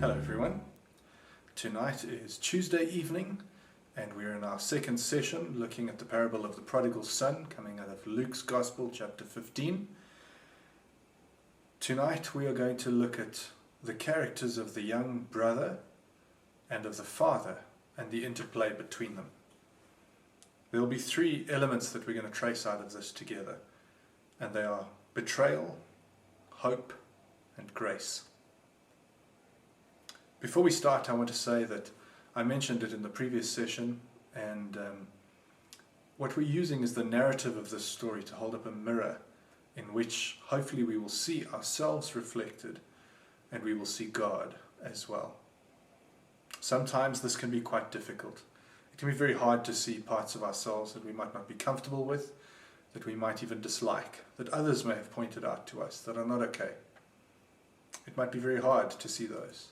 Hello everyone. Tonight is Tuesday evening and we're in our second session looking at the parable of the Prodigal Son coming out of Luke's Gospel chapter 15. Tonight we are going to look at the characters of the young brother and of the father and the interplay between them. There will be three elements that we're going to trace out of this together, and they are betrayal, hope and grace. Before we start, I want to say that I mentioned it in the previous session, and what we're using is the narrative of this story to hold up a mirror in which hopefully we will see ourselves reflected and we will see God as well. Sometimes this can be quite difficult. It can be very hard to see parts of ourselves that we might not be comfortable with, that we might even dislike, that others may have pointed out to us that are not okay. It might be very hard to see those.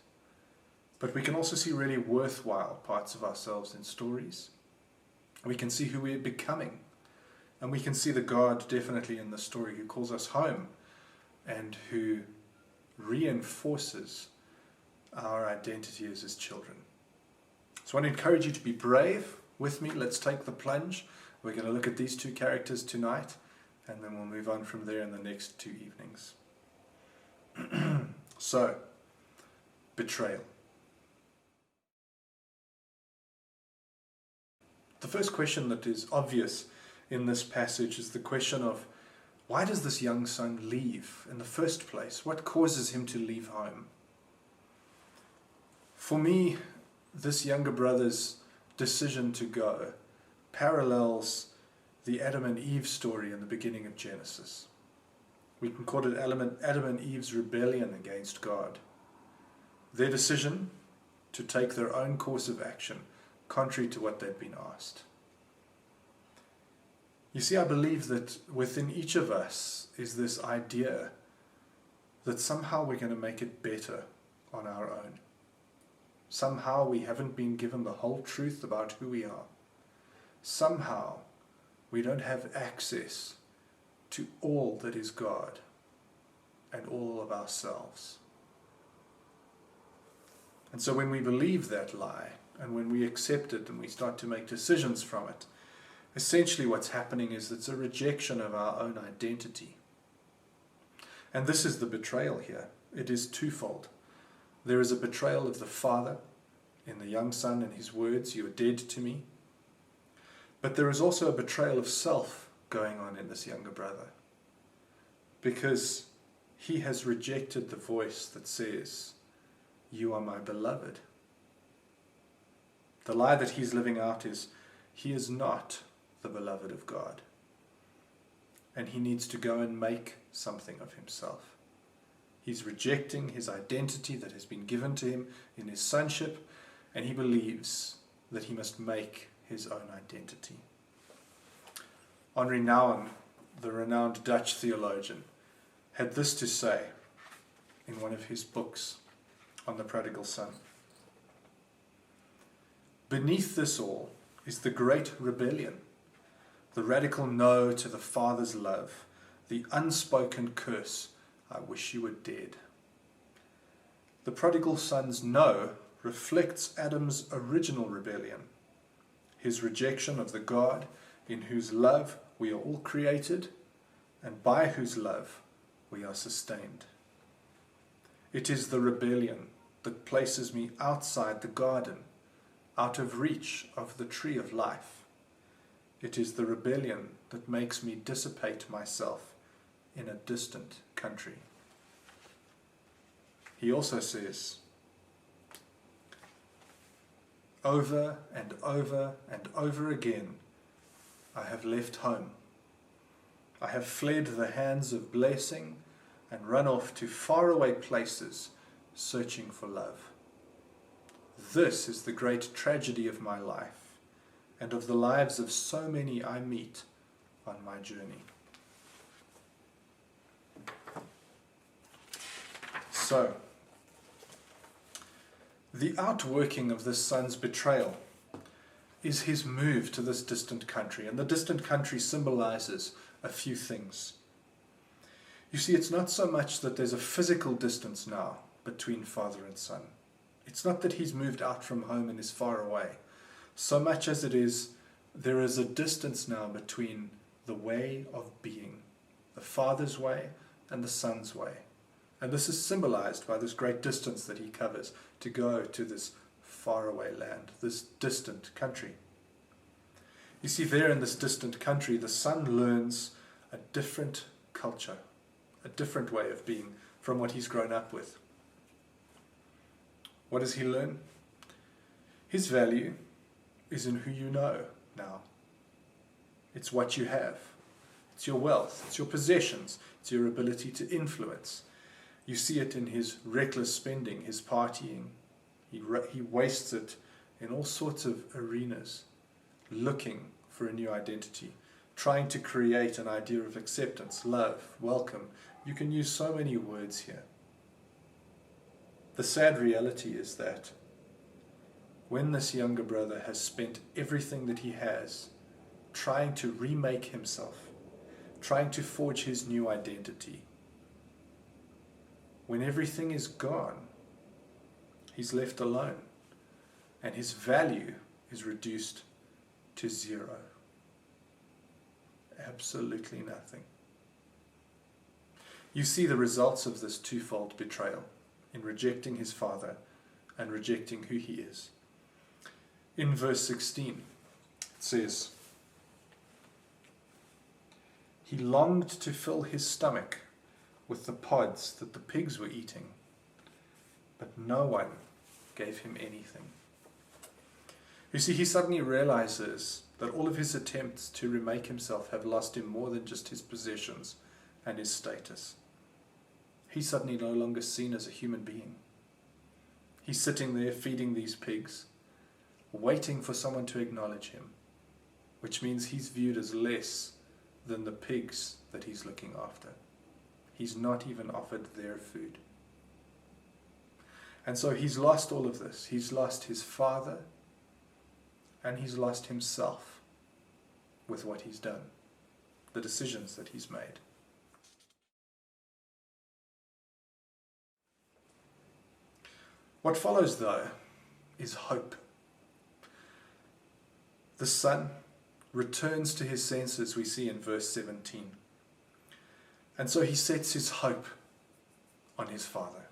But we can also see really worthwhile parts of ourselves in stories. We can see who we're becoming. And we can see the God definitely in the story who calls us home and who reinforces our identity as his children. So I want to encourage you to be brave with me. Let's take the plunge. We're going to look at these two characters tonight, and then we'll move on from there in the next two evenings. So, betrayal. The first question that is obvious in this passage is the question of, why does this young son leave in the first place? What causes him to leave home? For me, this younger brother's decision to go parallels the Adam and Eve story in the beginning of Genesis. We can call it Adam and Eve's rebellion against God. Their decision to take their own course of action contrary to what they'd been asked. You see, I believe that within each of us is this idea that somehow we're going to make it better on our own. Somehow we haven't been given the whole truth about who we are. Somehow we don't have access to all that is God and all of ourselves. And so when we believe that lie, and when we accept it and we start to make decisions from it, essentially what's happening is it's a rejection of our own identity. And this is the betrayal here. It is twofold. There is a betrayal of the father in the young son and his words, "You are dead to me." But there is also a betrayal of self going on in this younger brother, because he has rejected the voice that says, "You are my beloved." The lie that he's living out is, he is not the beloved of God. And he needs to go and make something of himself. He's rejecting his identity that has been given to him in his sonship, and he believes that he must make his own identity. Nouwen, the renowned Dutch theologian, had this to say in one of his books on the Prodigal Son. Beneath this all is the great rebellion, the radical no to the Father's love, the unspoken curse, "I wish you were dead." The prodigal son's no reflects Adam's original rebellion, his rejection of the God in whose love we are all created and by whose love we are sustained. It is the rebellion that places me outside the garden, out of reach of the tree of life. It is the rebellion that makes me dissipate myself in a distant country. He also says, over and over and over again, I have left home. I have fled the hands of blessing and run off to faraway places searching for love. This is the great tragedy of my life and of the lives of so many I meet on my journey. So, the outworking of this son's betrayal is his move to this distant country. And the distant country symbolizes a few things. You see, it's not so much that there's a physical distance now between father and son. It's not that he's moved out from home and is far away, so much as it is there is a distance now between the way of being, the Father's way and the Son's way. And this is symbolized by this great distance that he covers to go to this faraway land, this distant country. You see, there in this distant country, the son learns a different culture, a different way of being from what he's grown up with. What does he learn? His value is in who you know now. It's what you have. It's your wealth. It's your possessions. It's your ability to influence. You see it in his reckless spending, his partying. He wastes it in all sorts of arenas, looking for a new identity, trying to create an idea of acceptance, love, welcome. You can use so many words here. The sad reality is that when this younger brother has spent everything that he has trying to remake himself, trying to forge his new identity, when everything is gone, he's left alone, and his value is reduced to zero. Absolutely nothing. You see the results of this twofold betrayal in rejecting his father and rejecting who he is. In verse 16, it says, "He longed to fill his stomach with the pods that the pigs were eating, but no one gave him anything." You see, he suddenly realizes that all of his attempts to remake himself have lost him more than just his possessions and his status. He's suddenly no longer seen as a human being. He's sitting there feeding these pigs, waiting for someone to acknowledge him, which means he's viewed as less than the pigs that he's looking after. He's not even offered their food. And so he's lost all of this. He's lost his father, and he's lost himself with what he's done, the decisions that he's made. What follows, though, is hope. The son returns to his senses, we see in verse 17. And so he sets his hope on his father.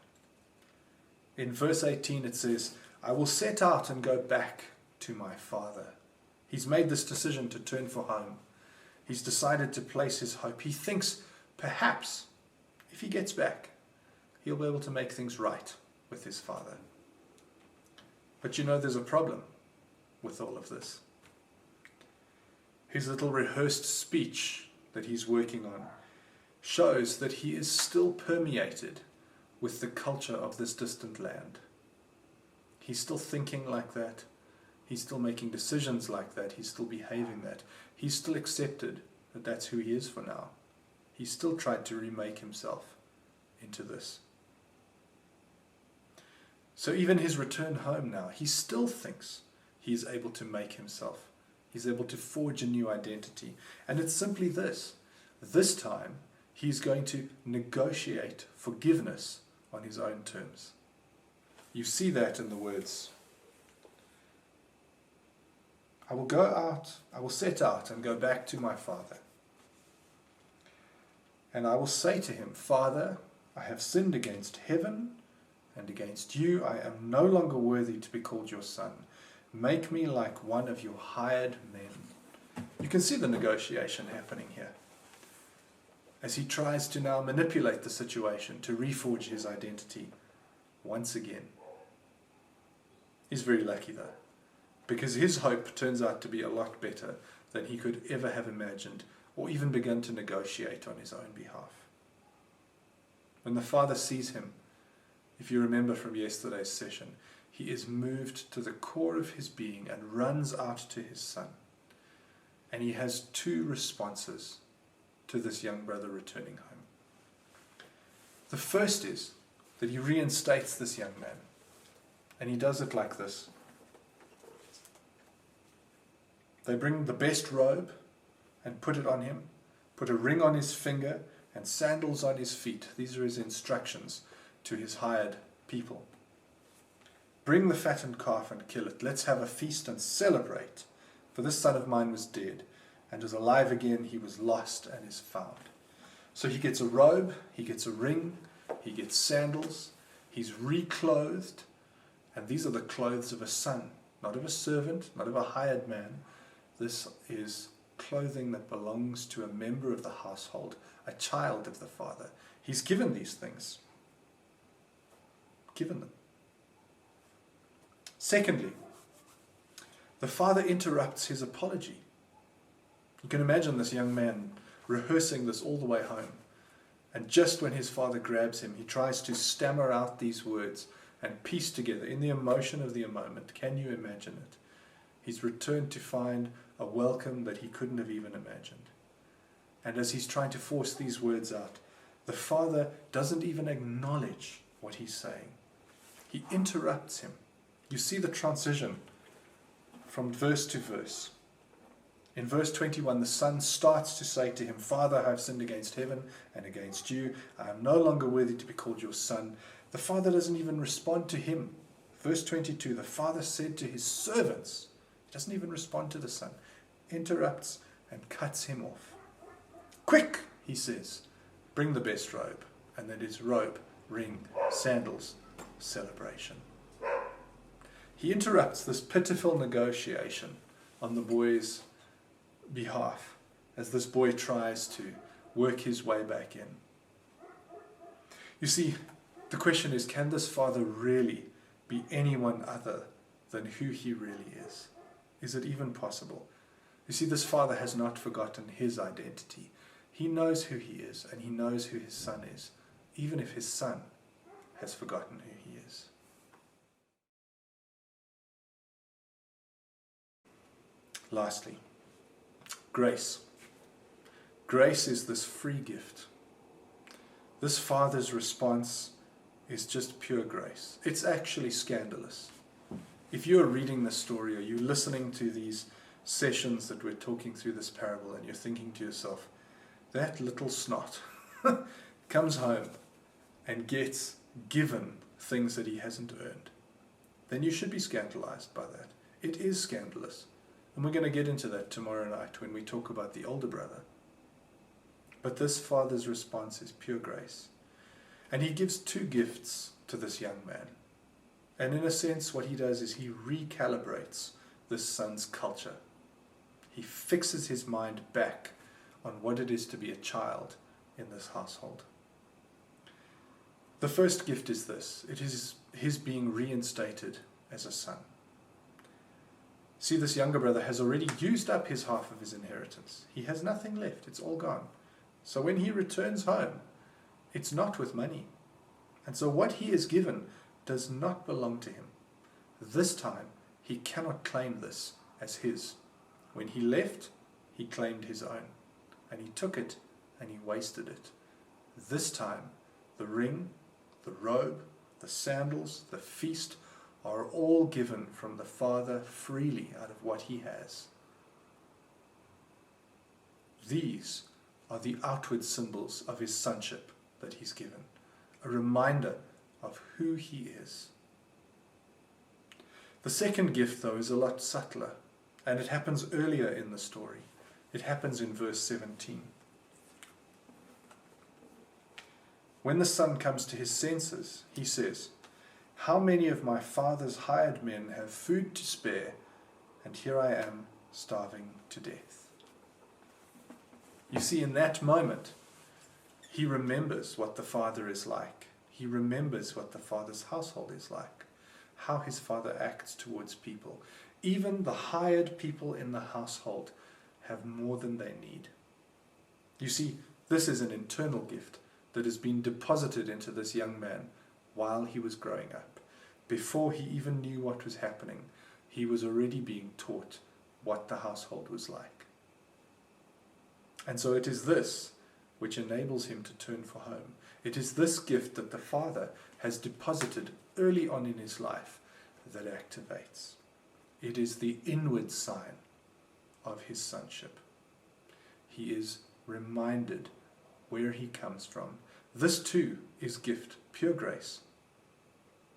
In verse 18 it says, "I will set out and go back to my father." He's made this decision to turn for home. He's decided to place his hope. He thinks perhaps if he gets back, he'll be able to make things right with his father. But you know, there's a problem with all of this. His little rehearsed speech that he's working on shows that he is still permeated with the culture of this distant land. He's still thinking like that. He's still making decisions like that. He's still behaving that. He's still accepted that that's who he is for now. He's still tried to remake himself into this. So even his return home now, he still thinks he's able to make himself. He's able to forge a new identity. And it's simply this. This time, he's going to negotiate forgiveness on his own terms. You see that in the words, I will set out and go back to my father. And I will say to him, Father, I have sinned against heaven and against you. I am no longer worthy to be called your son. Make me like one of your hired men. You can see the negotiation happening here, as he tries to now manipulate the situation to reforge his identity once again. He's very lucky though, because his hope turns out to be a lot better than he could ever have imagined or even begun to negotiate on his own behalf. When the father sees him, if you remember from yesterday's session, he is moved to the core of his being and runs out to his son. And he has two responses to this young brother returning home. The first is that he reinstates this young man. And he does it like this. They bring the best robe and put it on him, put a ring on his finger and sandals on his feet. These are his instructions to his hired people. Bring the fattened calf and kill it. Let's have a feast and celebrate. For this son of mine was dead and is alive again. He was lost and is found. So he gets a robe, he gets a ring, he gets sandals, he's reclothed. And these are the clothes of a son, not of a servant, not of a hired man. This is clothing that belongs to a member of the household, a child of the Father. He's given these things. Given them. Secondly, the father interrupts his apology. You can imagine this young man rehearsing this all the way home. And just when his father grabs him, he tries to stammer out these words and piece together in the emotion of the moment. Can you imagine it? He's returned to find a welcome that he couldn't have even imagined. And as he's trying to force these words out, the father doesn't even acknowledge what he's saying. He interrupts him. You see the transition from verse to verse. In verse 21, the son starts to say to him, Father, I have sinned against heaven and against you. I am no longer worthy to be called your son. The father doesn't even respond to him. Verse 22, the father said to his servants, he doesn't even respond to the son, interrupts and cuts him off. Quick, he says, bring the best robe. And that is robe, ring, sandals, celebration. He interrupts this pitiful negotiation on the boy's behalf as this boy tries to work his way back in. You see, the question is, can this father really be anyone other than who he really is? Is it even possible? You see, this father has not forgotten his identity. He knows who he is, and he knows who his son is, even if his son has forgotten who he is. Lastly, grace. Grace is this free gift. This father's response is just pure grace. It's actually scandalous. If you're reading this story or you're listening to these sessions that we're talking through this parable and you're thinking to yourself, that little snot comes home and gets given things that he hasn't earned, then you should be scandalized by that. It is scandalous. And we're going to get into that tomorrow night when we talk about the older brother. But this father's response is pure grace. And he gives two gifts to this young man. And in a sense, what he does is he recalibrates this son's culture. He fixes his mind back on what it is to be a child in this household. The first gift is this. It is his being reinstated as a son. See, this younger brother has already used up his half of his inheritance. He has nothing left. It's all gone. So when he returns home, it's not with money. And so what he is given does not belong to him. This time, he cannot claim this as his. When he left, he claimed his own. And he took it and he wasted it. This time, the ring, the robe, the sandals, the feast are all given from the Father freely out of what he has. These are the outward symbols of his sonship that he's given, a reminder of who he is. The second gift, though, is a lot subtler, and it happens earlier in the story. It happens in verse 17. When the son comes to his senses, he says, How many of my father's hired men have food to spare, and here I am starving to death? You see, in that moment, he remembers what the father is like. He remembers what the father's household is like, how his father acts towards people. Even the hired people in the household have more than they need. You see, this is an internal gift that has been deposited into this young man while he was growing up. Before he even knew what was happening, he was already being taught what the household was like. And so it is this which enables him to turn for home. It is this gift that the Father has deposited early on in his life that activates. It is the inward sign of his sonship. He is reminded where he comes from. This too is gift, pure grace.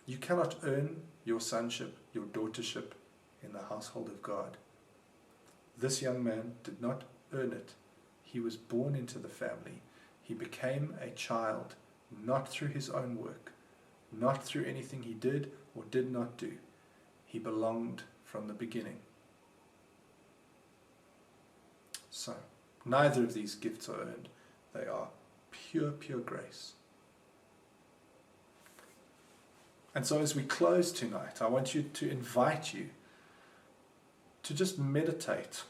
You cannot earn your sonship, your daughtership in the household of God. This young man did not earn it. He was born into the family. He became a child, not through his own work, not through anything he did or did not do. He belonged from the beginning. So, neither of these gifts are earned. They are pure grace. And so as we close tonight, I want to invite you to just meditate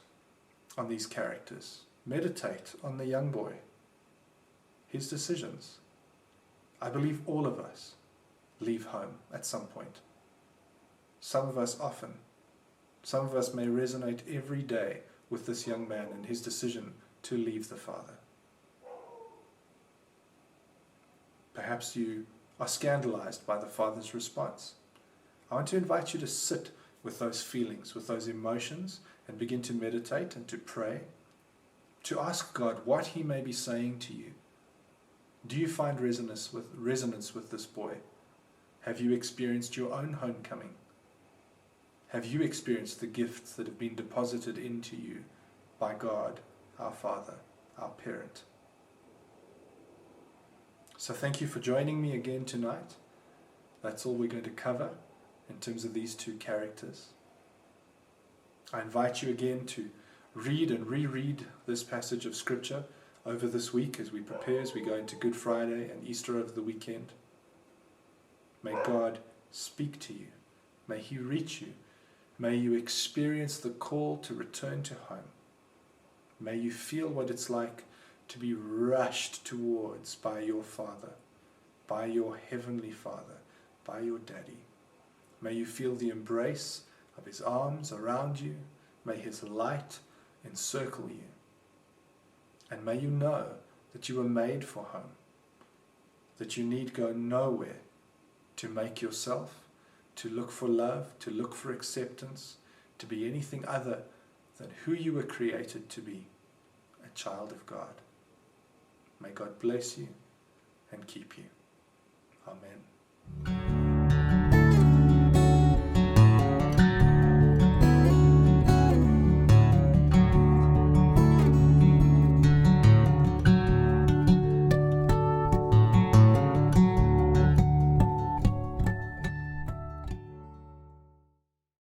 on these characters. Meditate on the young boy, his decisions. I believe all of us leave home at some point. Some of us often. Some of us may resonate every day with this young man and his decision to leave the Father. Perhaps you are scandalized by the Father's response. I want to invite you to sit with those feelings, with those emotions, and begin to meditate and to pray, to ask God what He may be saying to you. Do you find resonance with this boy? Have you experienced your own homecoming? Have you experienced the gifts that have been deposited into you by God, our Father, our parent? So thank you for joining me again tonight. That's all we're going to cover in terms of these two characters. I invite you again to read and reread this passage of Scripture over this week as we prepare, as we go into Good Friday and Easter over the weekend. May God speak to you. May He reach you. May you experience the call to return to home. May you feel what it's like to be rushed towards by your Father, by your Heavenly Father, by your Daddy. May you feel the embrace of His arms around you. May His light encircle you. And may you know that you were made for home, that you need go nowhere to make yourself, to look for love, to look for acceptance, to be anything other than who you were created to be, a child of God. May God bless you and keep you. Amen.